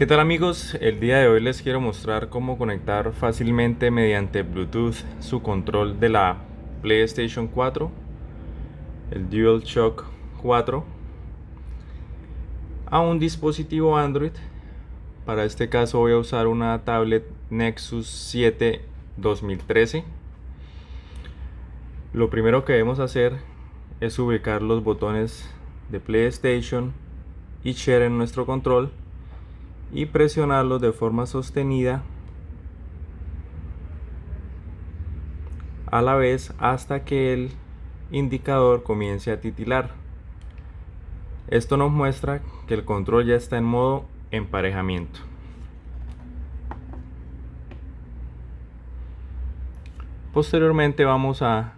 ¿Qué tal amigos? El día de hoy les quiero mostrar cómo conectar fácilmente mediante Bluetooth su control de la PlayStation 4, el DualShock 4, a un dispositivo Android. Para este caso voy a usar una tablet Nexus 7 2013. Lo primero que debemos hacer es ubicar los botones de PlayStation y Share en nuestro control y presionarlos de forma sostenida a la vez hasta que el indicador comience a titilar. Esto nos muestra que el control ya está en modo emparejamiento. Posteriormente vamos a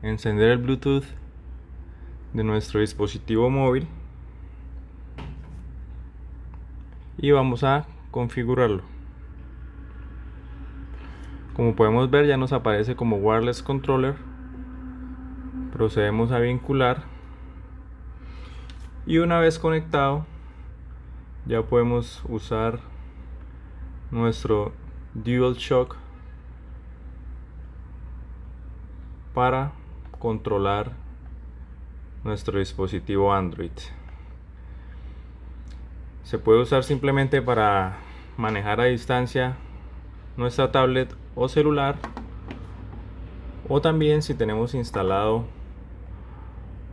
encender el Bluetooth de nuestro dispositivo móvil y vamos a configurarlo. Como podemos ver, ya nos aparece como Wireless Controller. Procedemos a vincular y una vez conectado ya podemos usar nuestro DualShock para controlar nuestro dispositivo Android. Se puede usar simplemente para manejar a distancia nuestra tablet o celular, o también si tenemos instalado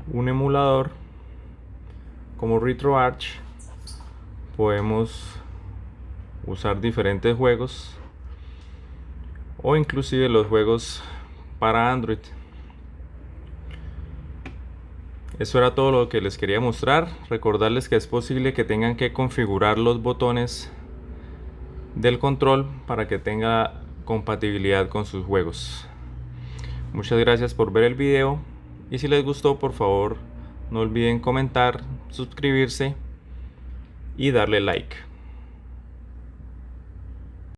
un emulador como RetroArch, podemos usar diferentes juegos o inclusive los juegos para Android. Eso era todo lo que les quería mostrar. Recordarles que es posible que tengan que configurar los botones del control para que tenga compatibilidad con sus juegos. Muchas gracias por ver el video y si les gustó, por favor no olviden comentar, suscribirse y darle like.